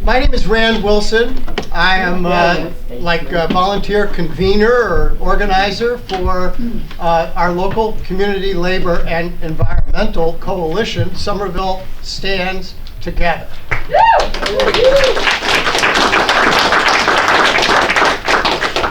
My name is Rand Wilson. I am like a volunteer convener or organizer for our local community labor and environmental coalition, Somerville Stands Together.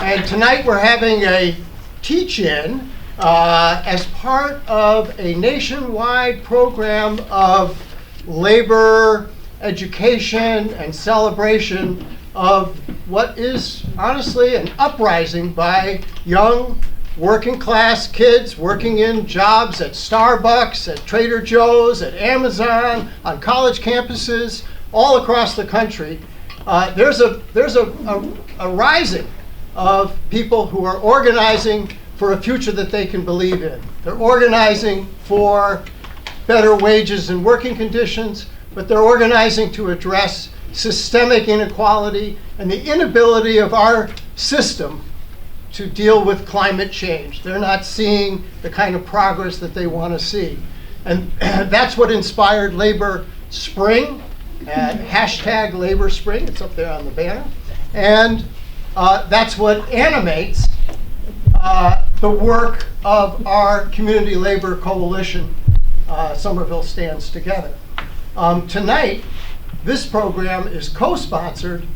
And tonight we're having a teach-in as part of a nationwide program of labor education and celebration of what is honestly an uprising by young working class kids working in jobs at Starbucks, at Trader Joe's, at Amazon, on college campuses all across the country. There's a rising of people who are organizing for a future that they can believe in. They're organizing for better wages and working conditions, but they're organizing to address systemic inequality and the inability of our system to deal with climate change. They're not seeing the kind of progress that they want to see. And that's what inspired Labor Spring, hashtag Labor Spring, it's up there on the banner. And that's what animates the work of our community labor coalition, Somerville Stands Together. Tonight, this program is co-sponsored.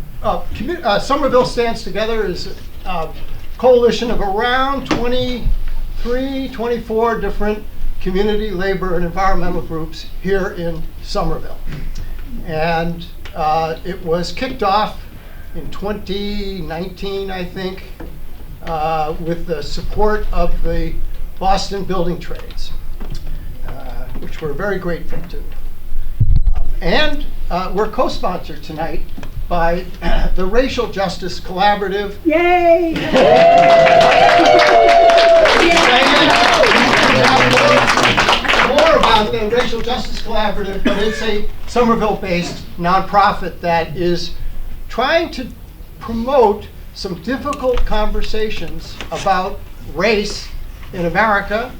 Somerville Stands Together is a coalition of around 23, 24 different community labor and environmental groups here in Somerville. And it was kicked off in 2019, I think, with the support of the Boston Building Trades, which we're very grateful to. And we're co-sponsored tonight by the Racial Justice Collaborative. Yay! More about the Racial Justice Collaborative, but it's a Somerville-based nonprofit that is trying to promote some difficult conversations about race in America,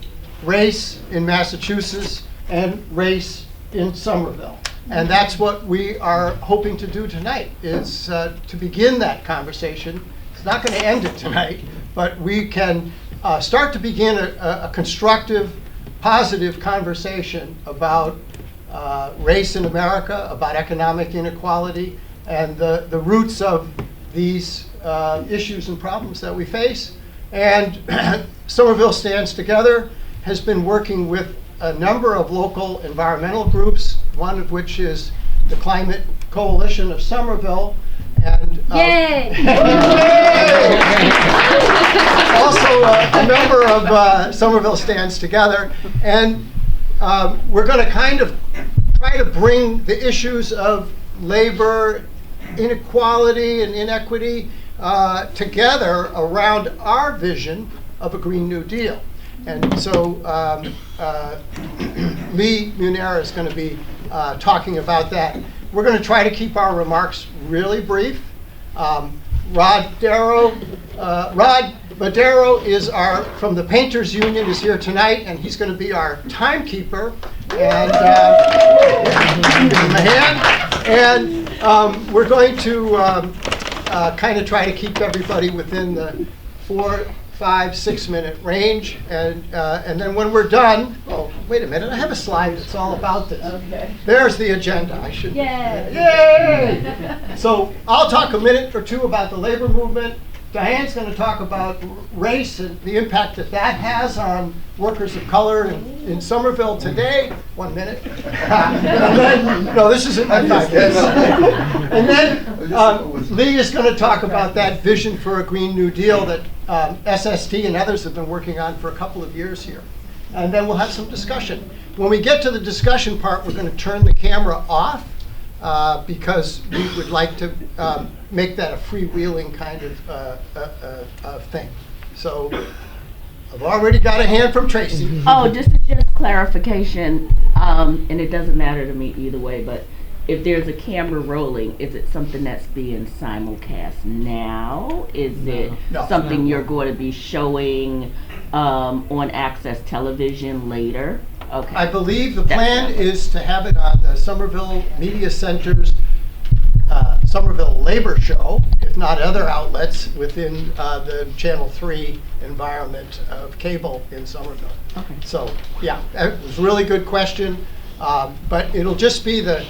race in Massachusetts, and race in Somerville. And that's what we are hoping to do tonight, is to begin that conversation. It's not going to end it tonight, but we can start to begin a constructive, positive conversation about race in America, about economic inequality, and the roots of these issues and problems that we face. And Somerville Stands Together has been working with a number of local environmental groups, one of which is the Climate Coalition of Somerville. And Yay! also a member of Somerville Stands Together. And we're going to kind of try to bring the issues of labor, inequality, and inequity together around our vision of a Green New Deal. And so Lee Munera is going to be talking about that. We're going to try to keep our remarks really brief. Rod Madero is from the Painters Union, is here tonight, and he's going to be our timekeeper. And give him a hand. And we're going to kind of try to keep everybody within the 4, 5, 6 minute range, and then when we're done, oh, wait a minute, I have a slide that's all about this. Okay. There's the agenda. I should. Yay! Yay! So I'll talk a minute or two about the labor movement. Diane's going to talk about race and the impact that that has on workers of color in Somerville today. 1 minute. And then, no, this isn't my 5 minutes. And then Lee is going to talk about that vision for a Green New Deal that SST and others have been working on for a couple of years here. And then we'll have some discussion. When we get to the discussion part, we're going to turn the camera off because we would like to make that a freewheeling kind of thing. So I've already got a hand from Tracy. Oh, just clarification, and it doesn't matter to me either way, but if there's a camera rolling, is it something that's being simulcast now? Is it something you're going to be showing on Access Television later? Okay. I believe the plan is to have it on the Somerville Media Center's Somerville Labor Show, if not other outlets within the Channel 3 environment of cable in Somerville. Okay. So, yeah, it was a really good question, but it'll just be the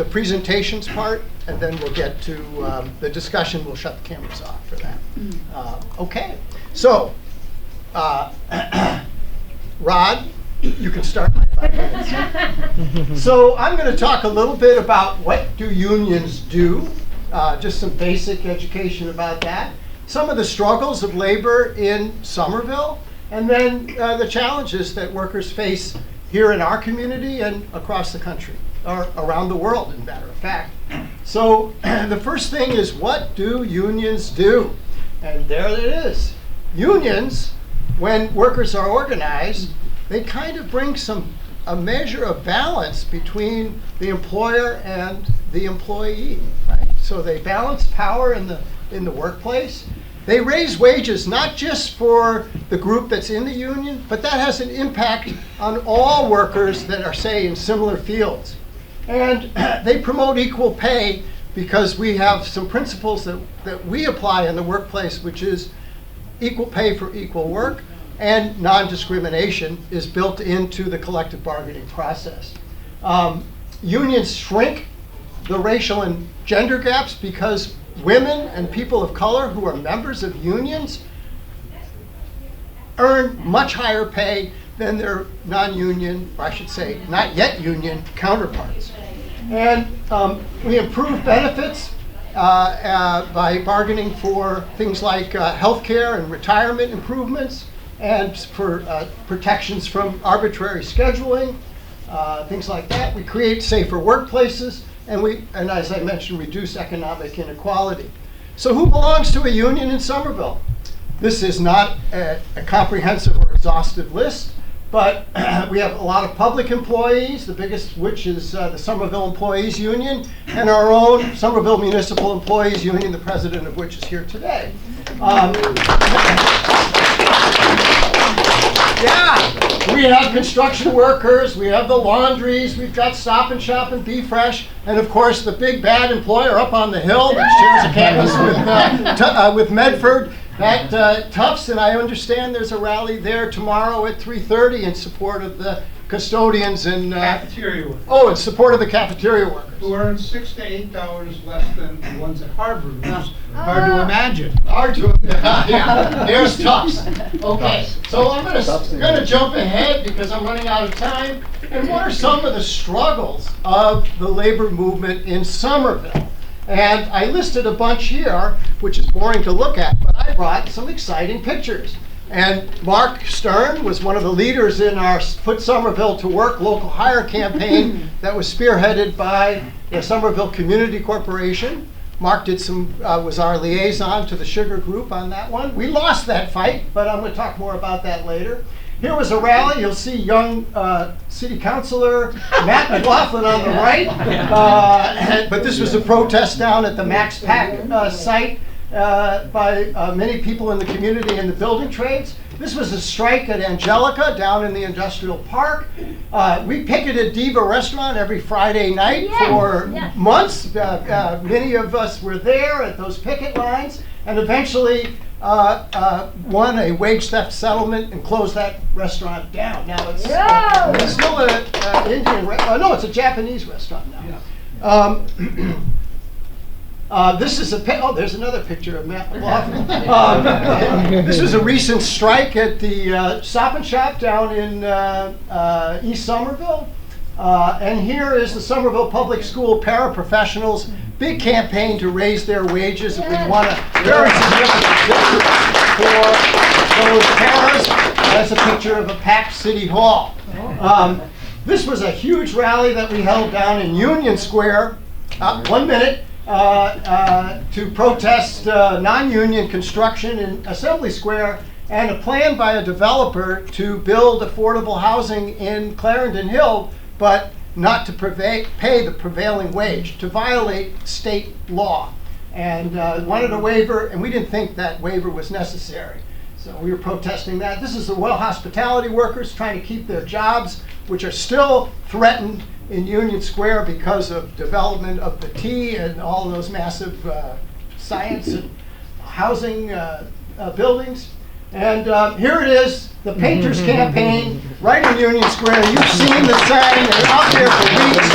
presentations part, and then we'll get to the discussion. We'll shut the cameras off for that. Okay, so Rod, you can start my 5 minutes. So I'm going to talk a little bit about what do unions do, just some basic education about that, some of the struggles of labor in Somerville, and then the challenges that workers face here in our community and across the country, or around the world, as a matter of fact. So the first thing is, what do unions do? And there it is. Unions, when workers are organized, they kind of bring a measure of balance between the employer and the employee, right? So they balance power in the workplace. They raise wages not just for the group that's in the union, but that has an impact on all workers that are, say, in similar fields. And they promote equal pay because we have some principles that we apply in the workplace, which is equal pay for equal work, and non-discrimination is built into the collective bargaining process. Unions shrink the racial and gender gaps because women and people of color who are members of unions earn much higher pay than their non-union, or I should say, not yet union counterparts. And we improve benefits by bargaining for things like health care and retirement improvements, and for protections from arbitrary scheduling, things like that. We create safer workplaces, and as I mentioned, reduce economic inequality. So who belongs to a union in Somerville? This is not a comprehensive or exhaustive list, but we have a lot of public employees, the biggest which is the Somerville Employees Union, and our own Somerville Municipal Employees Union, the president of which is here today. Yeah, we have construction workers, we have the laundries, we've got Stop and Shop and Be Fresh, and of course the big bad employer up on the hill that shares a campus with Medford, that Tufts, and I understand there's a rally there tomorrow at 3:30 in support of the custodians and cafeteria workers. Oh, in support of the cafeteria workers. Who earn $6 to $8 less than the ones at Harvard, which is hard to imagine. Hard to yeah, there's Tufts. Okay, so I'm gonna jump ahead because I'm running out of time. And what are some of the struggles of the labor movement in Somerville? And I listed a bunch here, which is boring to look at, but I brought some exciting pictures. And Mark Stern was one of the leaders in our Put Somerville to Work local hire campaign that was spearheaded by the Somerville Community Corporation. Mark was our liaison to the Sugar Group on that one. We lost that fight, but I'm going to talk more about that later. Here was a rally. You'll see young City Councilor Matt McLaughlin on the right. But this was a protest down at the Max Pack site by many people in the community and the building trades. This was a strike at Angelica down in the industrial park. We picketed Diva Restaurant every Friday night for months. Many of us were there at those picket lines, and eventually won a wage theft settlement and closed that restaurant down. Now it's still an Indian no, it's a Japanese restaurant now. This is there's another picture of Matt McLaughlin. This was a recent strike at the Stop and Shop down in East Somerville. And here is the Somerville Public School paraprofessionals' big campaign to raise their wages. And we won a very significant victory for those paras. That's a picture of a packed City Hall. This was a huge rally that we held down in Union Square, 1 minute, to protest non-union construction in Assembly Square and a plan by a developer to build affordable housing in Clarendon Hill, but not to pay the prevailing wage, to violate state law. And wanted a waiver, and we didn't think that waiver was necessary. So we were protesting that. This is the Royal Hospitality workers trying to keep their jobs which are still threatened in Union Square because of development of the T and all those massive science and housing buildings. And here it is, the Painters Campaign, right in Union Square. You've seen the sign, they're out there for weeks.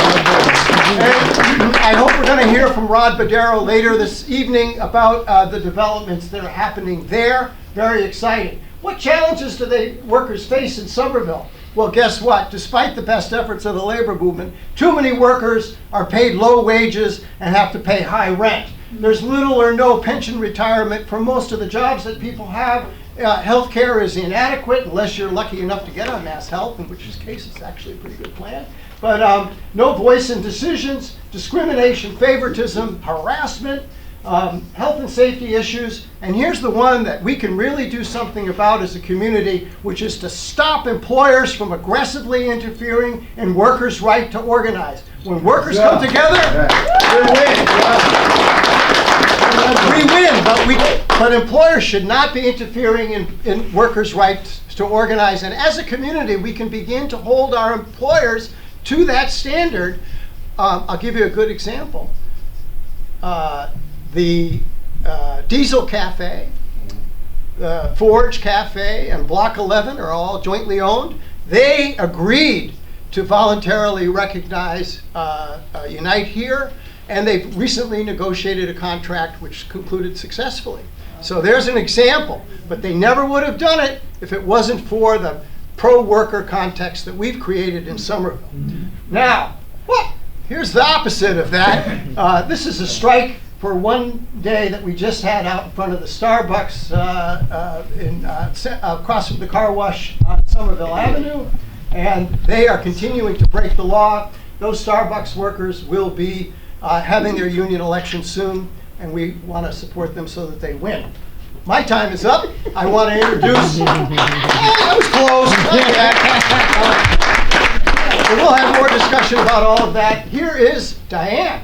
And I hope we're going to hear from Rod Badero later this evening about the developments that are happening there. Very exciting. What challenges do the workers face in Somerville? Well, guess what? Despite the best efforts of the labor movement, too many workers are paid low wages and have to pay high rent. There's little or no pension retirement for most of the jobs that people have. Health care is inadequate unless you're lucky enough to get on Mass Health, in which case it's actually a pretty good plan. But no voice in decisions, discrimination, favoritism, harassment, health and safety issues. And here's the one that we can really do something about as a community, which is to stop employers from aggressively interfering in workers' right to organize. When workers come together, we win. We win, but employers should not be interfering in workers' rights to organize. And as a community, we can begin to hold our employers to that standard. I'll give you a good example. The Diesel Cafe, the Forge Cafe, and Block 11 are all jointly owned. They agreed to voluntarily recognize Unite Here, and they've recently negotiated a contract which concluded successfully. So there's an example, but they never would have done it if it wasn't for the pro-worker context that we've created in Somerville. Now, here's the opposite of that. This is a strike for one day that we just had out in front of the Starbucks across from the car wash on Somerville Avenue, and they are continuing to break the law. Those Starbucks workers will be having their union election soon, and we want to support them so that they win. My time is up. I want to introduce, that was close. And we'll have more discussion about all of that. Here is Diane.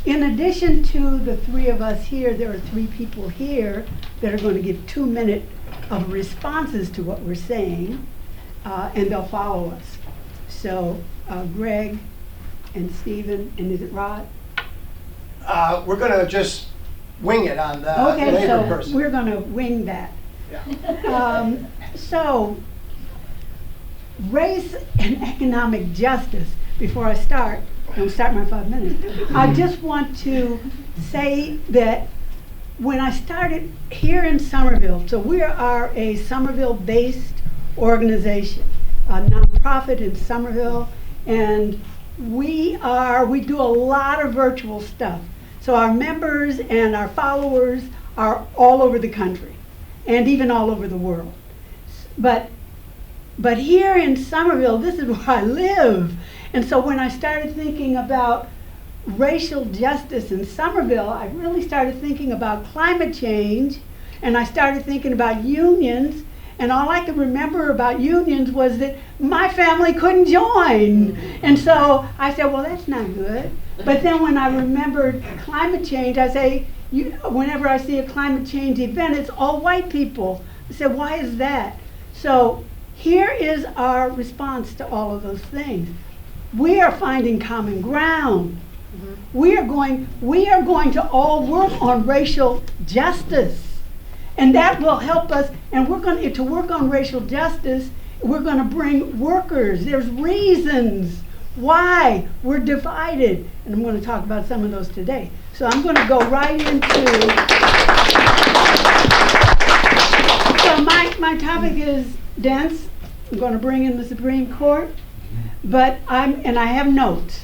And in addition to the three of us here, there are three people here that are going to give 2 minutes of responses to what we're saying, and they'll follow us. So Greg and Stephen, and is it Rod? We're going to just wing it on the labor person. We're going to wing that. Yeah. So race and economic justice. Before I start, don't start my 5 minutes. I just want to say that when I started here in Somerville, so we are a Somerville-based organization, a nonprofit in Somerville, and we do a lot of virtual stuff. So our members and our followers are all over the country, and even all over the world. But here in Somerville, this is where I live. And so when I started thinking about racial justice in Somerville, I really started thinking about climate change, and I started thinking about unions, and all I could remember about unions was that my family couldn't join. And so I said, well, that's not good. But then when I remembered climate change, I say, whenever I see a climate change event, it's all white people. I said, why is that? So here is our response to all of those things. We are finding common ground. We are going to all work on racial justice, and that will help us. And we're going to work on racial justice. We're going to bring workers. There's reasons why we're divided, and I'm going to talk about some of those today. So I'm going to go right into. So my topic is dense. I'm going to bring in the Supreme Court, but I have notes.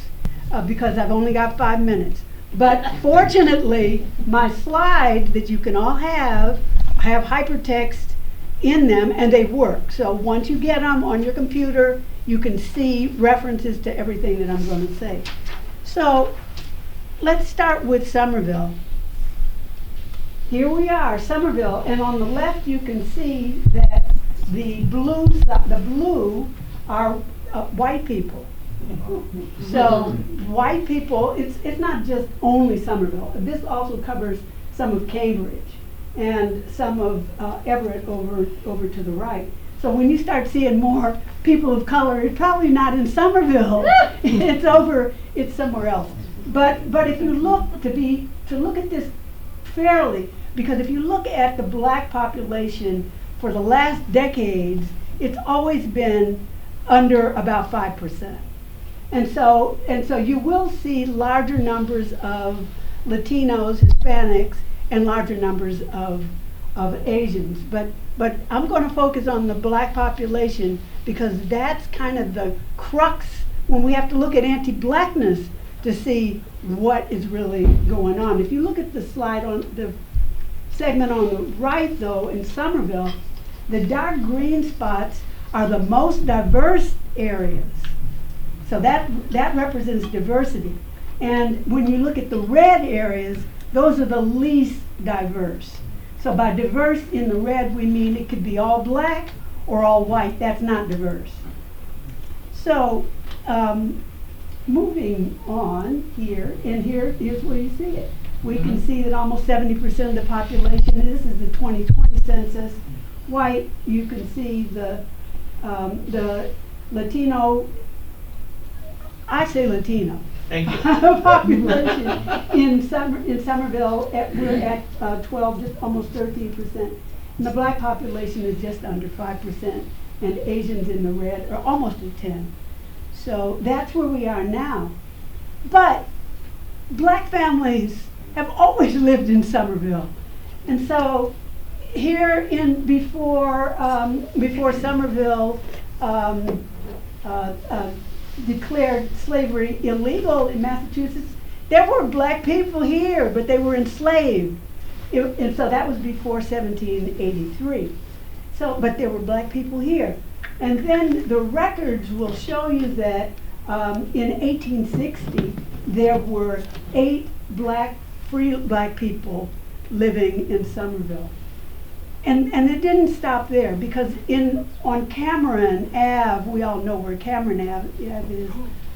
Because I've only got 5 minutes. But fortunately, my slides that you can all have hypertext in them, and they work. So once you get them on your computer, you can see references to everything that I'm going to say. So let's start with Somerville. Here we are, Somerville, and on the left you can see that the blue are white people. So white people, it's not just only Somerville. This also covers some of Cambridge. and some of Everett over to the right. So when you start seeing more people of color, it's probably not in Somerville. It's somewhere else. But if you look to look at this fairly, because if you look at the black population for the last decades, it's always been under about 5%. And so you will see larger numbers of Latinos, Hispanics, and larger numbers of Asians. But I'm going to focus on the black population because that's kind of the crux when we have to look at anti-blackness to see what is really going on. If you look at the slide on the segment on the right, though, in Somerville, the dark green spots are the most diverse areas. So that represents diversity. And when you look at the red areas, those are the least diverse. So by diverse in the red, we mean it could be all black or all white. That's not diverse. So moving on here's where you see it. We can see that almost 70% of the population, and this is the 2020 census, white. You can see the Latino, I say Latino. Thank you. Population in Somerville, we're at 12, just almost 13%. And the black population is just under 5%, and Asians in the red are almost at 10. So that's where we are now. But black families have always lived in Somerville. And so here before Somerville declared slavery illegal in Massachusetts, there were black people here, but they were enslaved. And so that was before 1783. But there were black people here. And then the records will show you that in 1860, there were 8 free black people living in Somerville. And it didn't stop there, because on Cameron Ave, we all know where Cameron Ave is,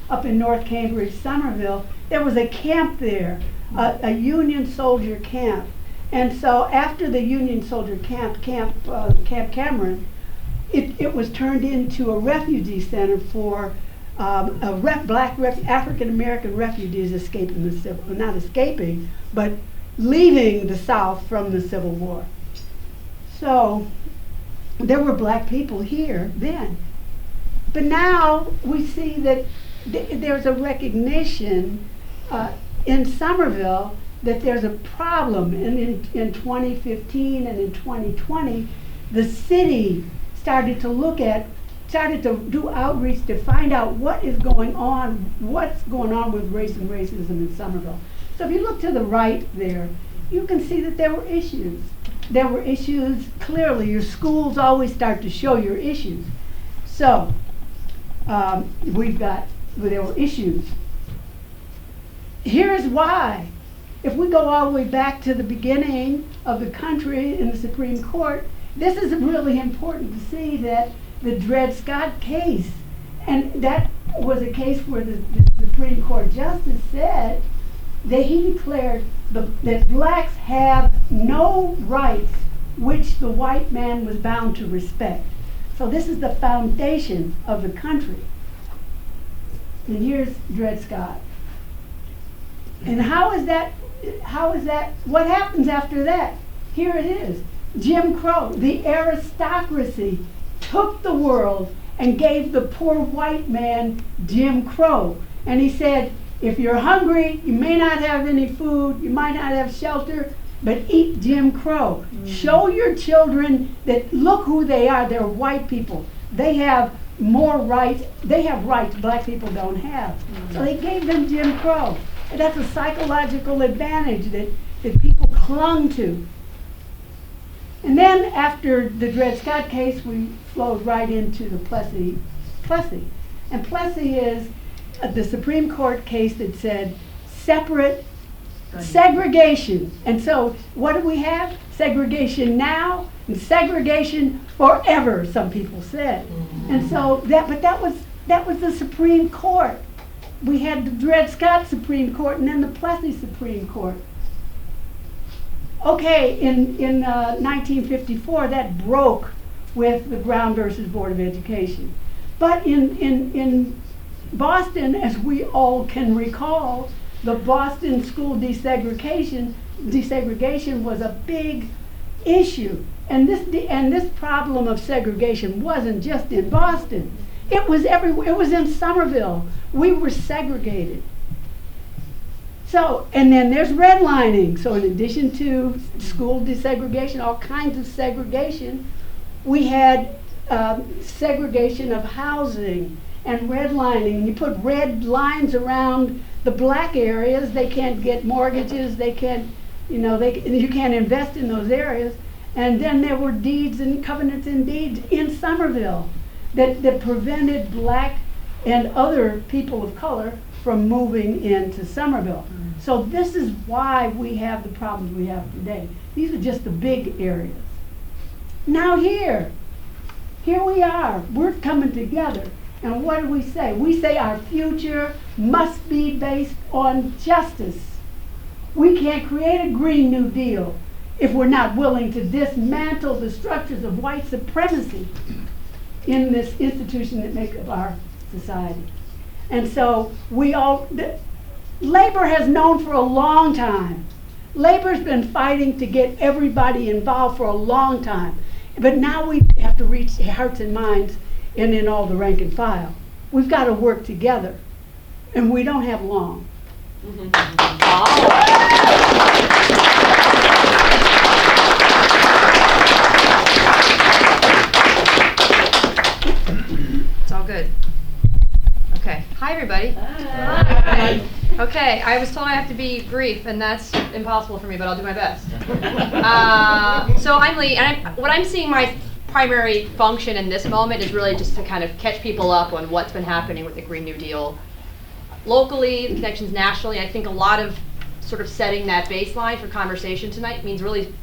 up in North Cambridge, Somerville, there was a camp there, a Union soldier camp. And so after the Union soldier Camp Cameron, it was turned into a refugee center for African American refugees escaping not escaping, but leaving the South from the Civil War. So there were black people here then. But now we see that there's a recognition in Somerville that there's a problem. And in 2015 and in 2020, the city started to do outreach to find out what's going on with race and racism in Somerville. So if you look to the right there, you can see that there were issues. There were issues, clearly. Your schools always start to show your issues. So there were issues. Here's why. If we go all the way back to the beginning of the country in the Supreme Court, this is really important to see that the Dred Scott case, and that was a case where the Supreme Court justice said that he declared that blacks have no rights which the white man was bound to respect. So this is the foundation of the country. And here's Dred Scott. And how is that, what happens after that? Here it is. Jim Crow, the aristocracy took the world and gave the poor white man Jim Crow. And he said, if you're hungry, you may not have any food, you might not have shelter, but eat Jim Crow. Show your children that look who they are. They're white people. They have more rights. They have rights black people don't have. So they gave them Jim Crow. And that's a psychological advantage that people clung to. And then after the Dred Scott case, we flowed right into the Plessy. And Plessy is the Supreme Court case that said segregation. And so what do we have? Segregation now and segregation forever, some people said. And so that was the Supreme Court. We had the Dred Scott Supreme Court and then the Plessy Supreme Court. Okay, in 1954, that broke with the Brown versus Board of Education. But in Boston, as we all can recall, the Boston school desegregation was a big issue. And this problem of segregation wasn't just in Boston. It was everywhere. It was in Somerville. We were segregated. So, and then there's redlining. So in addition to school desegregation, all kinds of segregation, we had segregation of housing and redlining. You put red lines around the black areas, they can't get mortgages, they can't, you can't invest in those areas. And then there were deeds and covenants and deeds in Somerville that prevented black and other people of color from moving into Somerville. So this is why we have the problems we have today. These are just the big areas. Now here we are, we're coming together. And what do we say? We say our future must be based on justice. We can't create a Green New Deal if we're not willing to dismantle the structures of white supremacy in this institution that make up our society. And so labor has known for a long time. Labor's been fighting to get everybody involved for a long time. But now we have to reach hearts and minds and in all the rank and file. We've got to work together. And we don't have long. It's all good. Okay. Hi, everybody. Hi. Okay, I was told I have to be brief, and that's impossible for me, but I'll do my best. So I'm Lee, and what I'm seeing my primary function in this moment is really just to kind of catch people up on what's been happening with the Green New Deal locally, the connections nationally. I think a lot of sort of setting that baseline for conversation tonight means really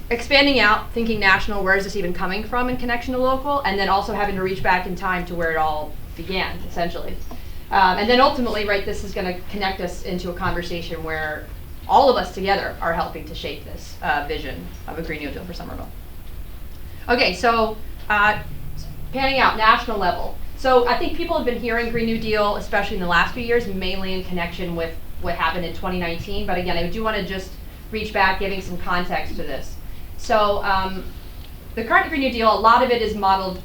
expanding out, thinking national, where is this even coming from in connection to local, and then also having to reach back in time to where it all began, essentially. And then ultimately, right, this is going to connect us into a conversation where all of us together are helping to shape this vision of a Green New Deal for Somerville. Okay, so panning out, national level. So I think people have been hearing Green New Deal, especially in the last few years, mainly in connection with what happened in 2019. But again, I do want to just reach back, giving some context to this. So the current Green New Deal, a lot of it is modeled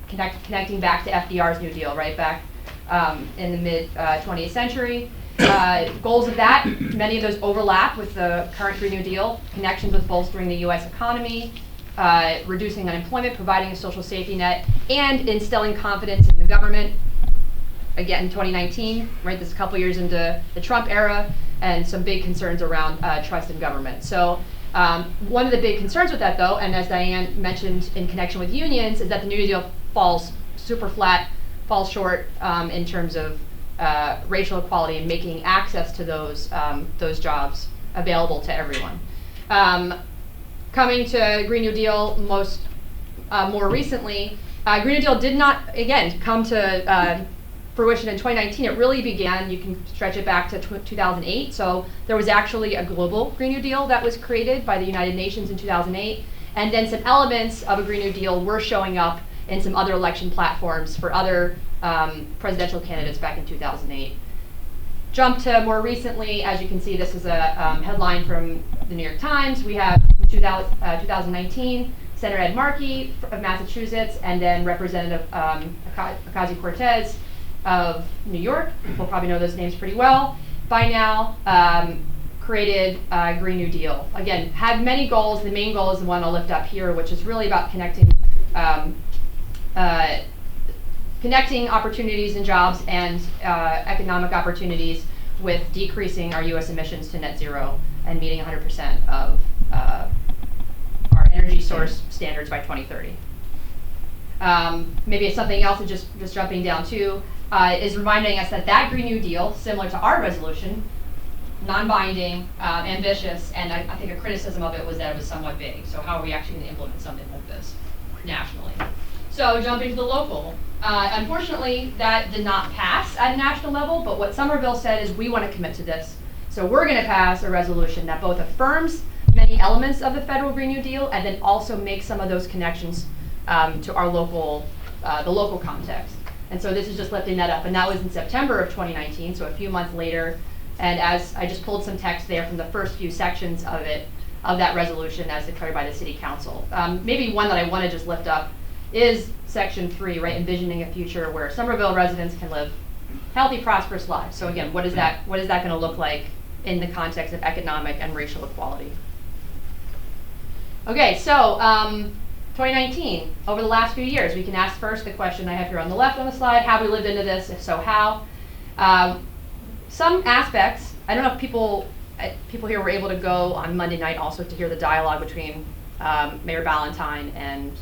connecting back to FDR's New Deal, right back in the mid-20th century. Goals of that, many of those overlap with the current Green New Deal, connections with bolstering the US economy, reducing unemployment, providing a social safety net, and instilling confidence in the government. Again, 2019, right, this is a couple years into the Trump era, and some big concerns around trust in government. So one of the big concerns with that, though, and as Diane mentioned in connection with unions, is that the New Deal falls super flat, falls short in terms of racial equality and making access to those jobs available to everyone. Coming to Green New Deal more recently, Green New Deal did not, again, come to fruition in 2019. It really began, you can stretch it back to 2008. So there was actually a global Green New Deal that was created by the United Nations in 2008. And then some elements of a Green New Deal were showing up in some other election platforms for other presidential candidates back in 2008. Jump to more recently, as you can see, this is a headline from the New York Times. We have 2019, Senator Ed Markey of Massachusetts, and then Representative Ocasio-Cortez of New York. People probably know those names pretty well by now. Created Green New Deal. Again, had many goals. The main goal is the one I'll lift up here, which is really about connecting opportunities and jobs and economic opportunities with decreasing our U.S. emissions to net zero and meeting 100% of our energy source standards by 2030. Maybe it's something else, just jumping down to, is reminding us that Green New Deal, similar to our resolution, non-binding, ambitious, and I think a criticism of it was that it was somewhat vague. So how are we actually going to implement something like this nationally? So jumping to the local. Unfortunately, that did not pass at a national level, but what Somerville said is we want to commit to this. So we're going to pass a resolution that both affirms many elements of the federal Green New Deal and then also makes some of those connections to our local, the local context. And so this is just lifting that up. And that was in September of 2019, so a few months later. And as I just pulled some text there from the first few sections of it, of that resolution as declared by the City Council. Maybe one that I want to just lift up is Section 3, right, envisioning a future where Somerville residents can live healthy, prosperous lives. So again, what is that going to look like in the context of economic and racial equality? Okay, so 2019, over the last few years, we can ask first the question I have here on the left on the slide, have we lived into this? If so, how? Some aspects, I don't know if people here were able to go on Monday night also to hear the dialogue between Mayor Ballantyne and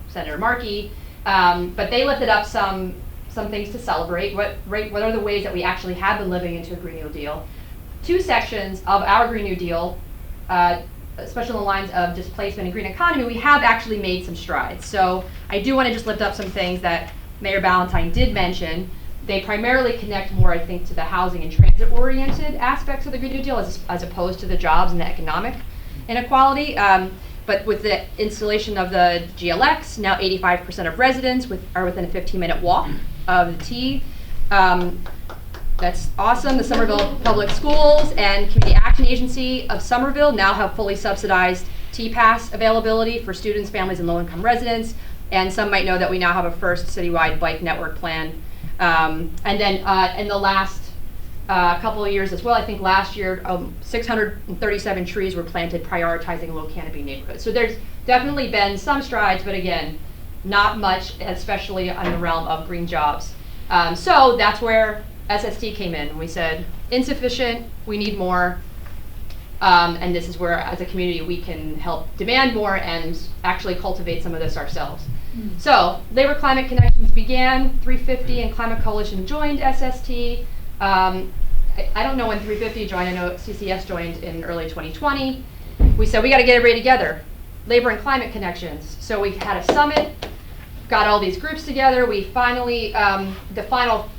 Senator Markey, but they lifted up some things to celebrate. What are the ways that we actually have been living into a Green New Deal? Two sections of our Green New Deal, especially in the lines of displacement and green economy, we have actually made some strides. So I do want to just lift up some things that Mayor Ballantyne did mention. They primarily connect more, I think, to the housing and transit-oriented aspects of the Green New Deal as opposed to the jobs and the economic inequality. But with the installation of the GLX, now 85% of residents are within a 15-minute walk of the T. That's awesome. The Somerville Public Schools and Community Action Agency of Somerville now have fully subsidized T-Pass availability for students, families, and low-income residents. And some might know that we now have a first citywide bike network plan. And then in the last couple of years as well, I think last year 637 trees were planted prioritizing low canopy neighborhoods. So there's definitely been some strides, but again, not much, especially on the realm of green jobs. So that's where SST came in. We said, insufficient, we need more. And this is where, as a community, we can help demand more and actually cultivate some of this ourselves. So, Labor Climate Connections began, 350 and Climate Coalition joined SST. I don't know when 350 joined, I know CCS joined in early 2020. We said we got to get everybody together, Labor and Climate Connections. So we had a summit, got all these groups together. We finally, the final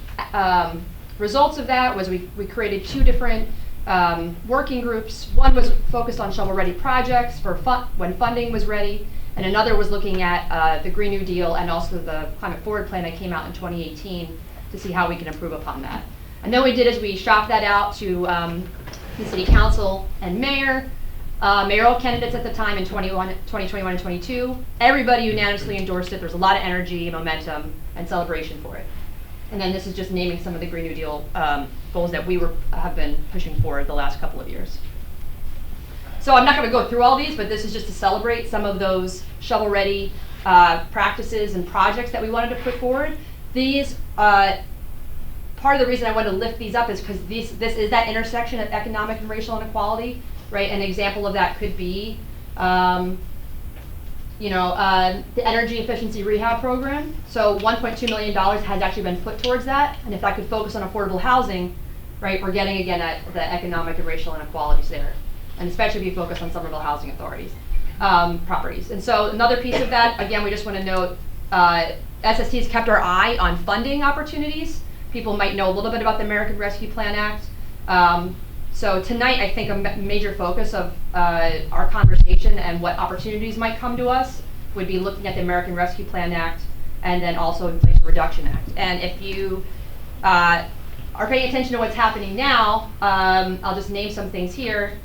results of that was we created two different working groups. One was focused on shovel-ready projects for when funding was ready, and another was looking at the Green New Deal and also the Climate Forward Plan that came out in 2018 to see how we can improve upon that. And then what we did is we shopped that out to the City Council and Mayor, mayoral candidates at the time in 2021 and 22. Everybody unanimously endorsed it. There was a lot of energy, momentum, and celebration for it. And then this is just naming some of the Green New Deal goals that we have been pushing for the last couple of years. So I'm not going to go through all these, but this is just to celebrate some of those shovel-ready practices and projects that we wanted to put forward. These, part of the reason I wanted to lift these up is because this is that intersection of economic and racial inequality, right? An example of that could be the energy efficiency rehab program. So $1.2 million has actually been put towards that. And if that could focus on affordable housing, right, we're getting again at the economic and racial inequalities there. And especially if you focus on Somerville housing authorities, properties. And so another piece of that, again, we just want to note, SST has kept our eye on funding opportunities. People might know a little bit about the American Rescue Plan Act. So tonight, I think a major focus of our conversation and what opportunities might come to us would be looking at the American Rescue Plan Act and then also Inflation Reduction Act. And if you are paying attention to what's happening now, I'll just name some things here.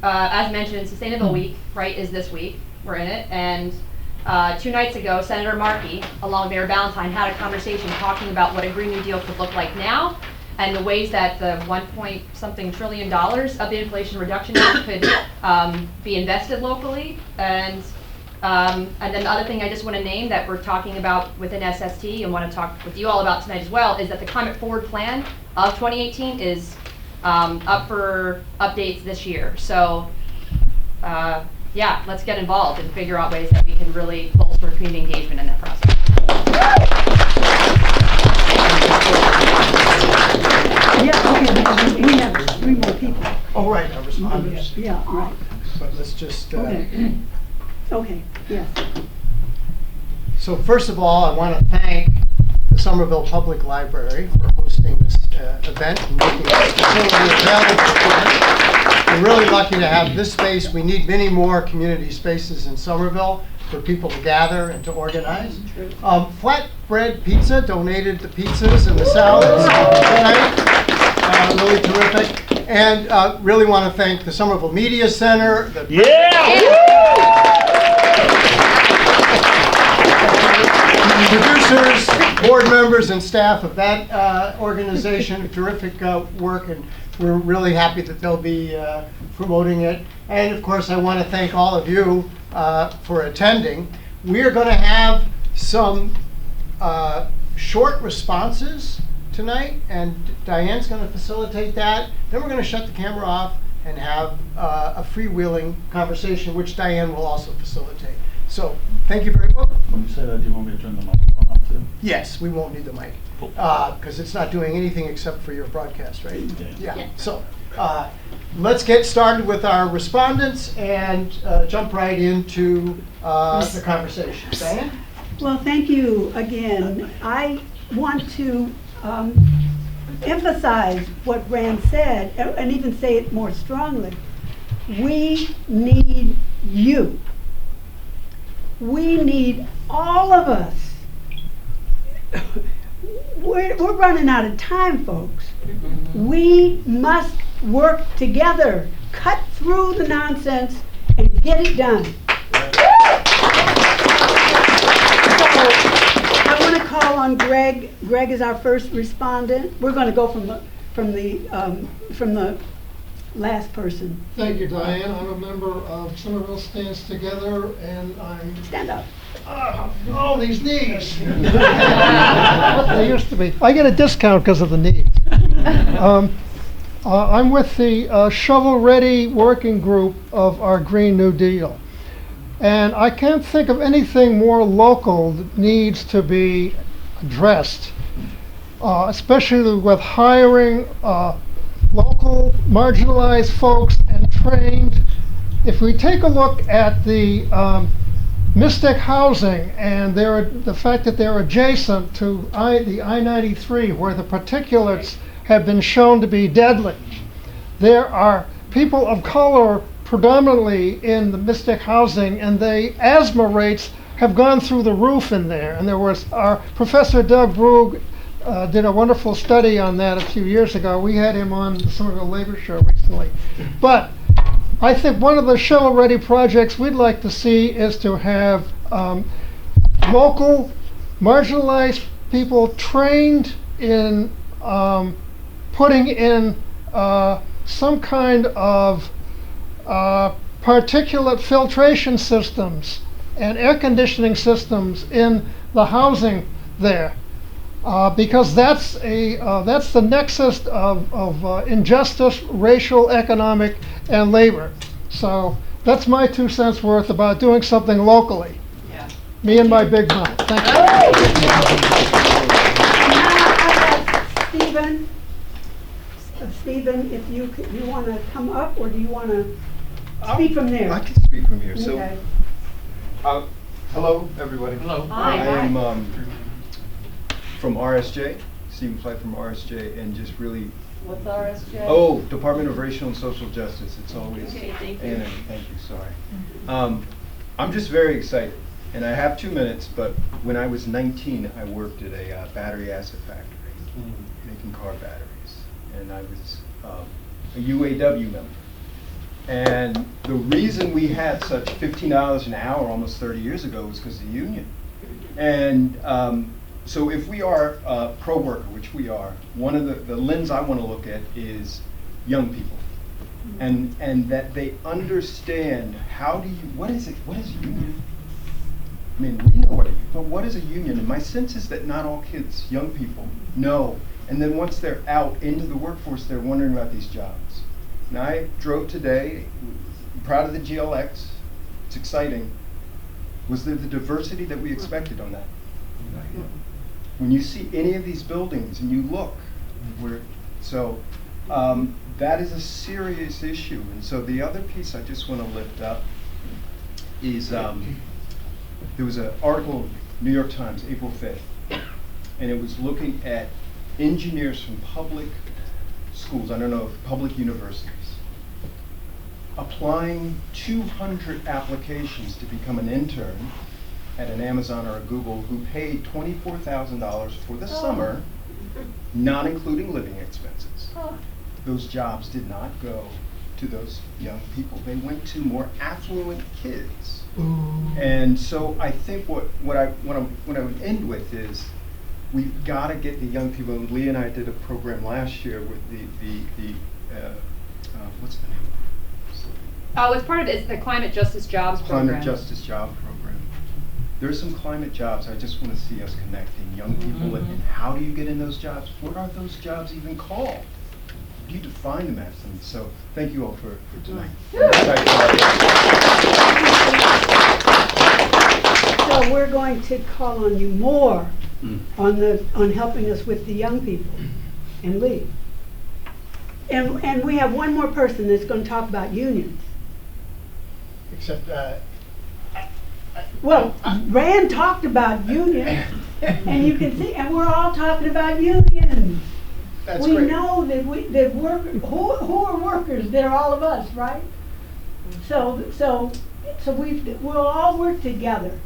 As mentioned, Sustainable Week, right, is this week. We're in it. And 2 nights ago, Senator Markey, along with Mayor Ballantyne, had a conversation talking about what a Green New Deal could look like now and the ways that the $1.something trillion of the Inflation Reduction Act could be invested locally. And then the other thing I just want to name that we're talking about within SST and want to talk with you all about tonight as well is that the Climate Forward Plan of 2018 is up for updates this year. So yeah, let's get involved and figure out ways that we can really bolster community engagement in that process. Yeah, okay, we have 3 more people. Oh, right, our responders. Yeah, right. But let's just... Okay. Okay, yes. So first of all, I want to thank the Somerville Public Library for hosting this event and making this facility available to us. We're really lucky to have this space. We need many more community spaces in Somerville for people to gather and to organize. Flatbread Pizza donated the pizzas and the salads tonight. Really terrific. And really want to thank the Somerville Media Center. Producers, board members, and staff of that organization. Terrific work, and we're really happy that they'll be promoting it. And of course, I want to thank all of you for attending. We are going to have some short responses tonight, and Diane's going to facilitate that. Then we're going to shut the camera off and have a freewheeling conversation, which Diane will also facilitate. So, thank you very much. When you say that, do you want me to turn the microphone off too? Yes, we won't need the mic, Cool. because it's not doing anything except for your broadcast, right? Yeah. Yeah. So, let's get started with our respondents and jump right into the conversation. Diane? Well, thank you again. I want to emphasize what Rand said, and even say it more strongly. We need you. We need all of us. We're running out of time, folks. We must work together, cut through the nonsense, and get it done. So, I want to call on Greg. Greg is our first respondent. We're going to go from the last person. Thank you, Diane. I'm a member of Somerville Stands Together, and I'm Stand up. all these knees. They used to be. I get a discount because of the knees. I'm with the shovel-ready working group of our Green New Deal. And I can't think of anything more local that needs to be addressed, especially with hiring local marginalized folks and trained. If we take a look at the Mystic housing and the fact that they're adjacent to the I-93, where the particulates have been shown to be deadly, there are people of color predominantly in the Mystic housing, and the asthma rates have gone through the roof in there. And there was our Professor Doug Brugge did a wonderful study on that a few years ago. We had him on the Somerville Labor Show recently. But I think one of the shovel-ready projects we'd like to see is to have local marginalized people trained in putting in some kind of particulate filtration systems and air conditioning systems in the housing there. Because that's the nexus of injustice, racial, economic, and labor. So that's my 2 cents worth about doing something locally. Yeah. Me and my big mouth. Thank you. Now, Stephen, if you want to come up, or do you want to speak from there? I can speak from here. So, Okay. hello, everybody. Hello. I am from RSJ, Stephen Flight from RSJ, and just really. What's RSJ? Oh, Department of Racial and Social Justice. It's always. Okay, thank you. Anna, thank you. Sorry. I'm just very excited, and I have 2 minutes. But when I was 19, I worked at a battery acid factory, making car batteries, and I was a UAW member. And the reason we had such $15 an hour almost 30 years ago was because of the union. And so if we are pro-worker, which we are, one of the lens I want to look at is young people. And that they understand what is a union? I mean, we know what it is, but what is a union? And my sense is that not all kids, young people, know. And then once they're out into the workforce, they're wondering about these jobs. And I drove today, I'm proud of the GLX, it's exciting. Was there the diversity that we expected on that? When you see any of these buildings and you look, that is a serious issue. And so the other piece I just want to lift up is there was an article, New York Times, April 5th, and it was looking at engineers from public schools, I don't know, public universities, applying 200 applications to become an intern at an Amazon or a Google, who paid $24,000 for the summer, not including living expenses. Those jobs did not go to those young people. They went to more affluent kids. And so I think what I would end with is, we've got to get the young people. And Lee and I did a program last year with the what's the name of it? Oh, it's part of it. It's the Climate Justice Jobs program. Climate Justice Job Program. There's some climate jobs. I just want to see us connecting young people. And how do you get in those jobs? What are those jobs even called? You define them as them. So thank you all for tonight. So we're going to call on you more on helping us with the young people and Lee. And we have one more person that's going to talk about unions. Except, Well, Rand talked about unions, and you can see, and we're all talking about unions. that's We great. know that who are workers? They're all of us, right? So we'll all work together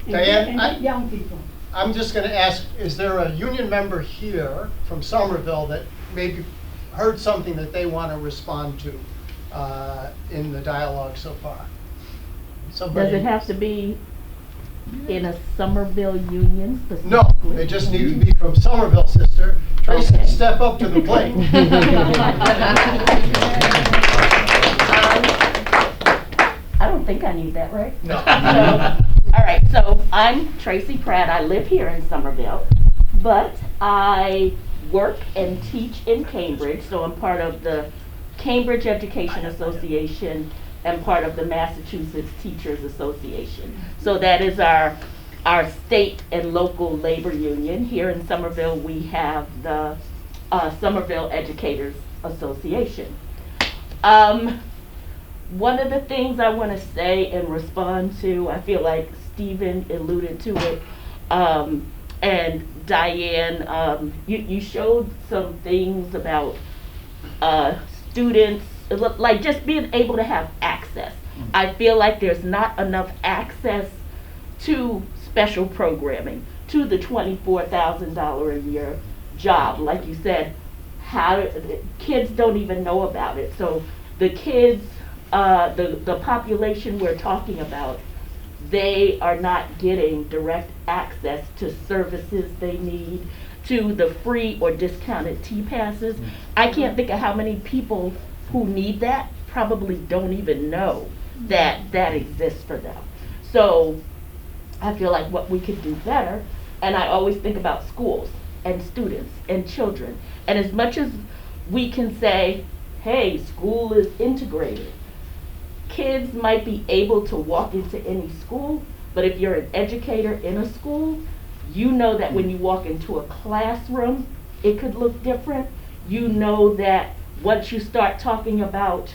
and Diane, get young people. I'm just going to ask, is there a union member here from Somerville that maybe heard something that they want to respond to in the dialogue so far? Somebody? Does it have to be in a Somerville union specifically? No, they just need to be from Somerville, sister. Tracy, Okay. step up to the plate. I don't think I need that, right? No. All right, so I'm Tracy Pratt. I live here in Somerville, but I work and teach in Cambridge, so I'm part of the Cambridge Education Association and part of the Massachusetts Teachers Association. So that is our state and local labor union. Here in Somerville, we have the Somerville Educators Association. One of the things I want to say and respond to, I feel like Stephen alluded to it, and Diane, you showed some things about students, like just being able to have access. I feel like there's not enough access to special programming, to the $24,000 a year job. Like you said, kids don't even know about it. So the kids, the population we're talking about, they are not getting direct access to services they need, to the free or discounted T-passes. I can't think of how many people who need that probably don't even know that that exists for them. So I feel like what we could do better, and I always think about schools and students and children, and as much as we can say, hey, school is integrated, kids might be able to walk into any school, but if you're an educator in a school, you know that when you walk into a classroom, it could look different. You know that once you start talking about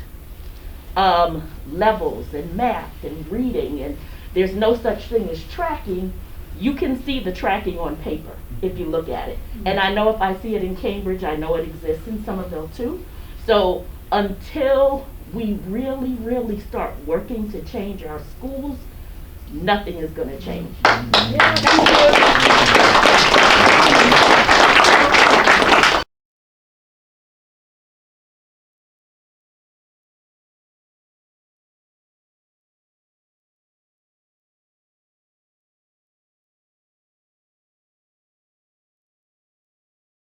levels and math and reading, and there's no such thing as tracking, you can see the tracking on paper if you look at it. And I know if I see it in Cambridge, I know it exists in Somerville too. So until we really, really start working to change our schools, nothing is going to change. Yeah, thank you.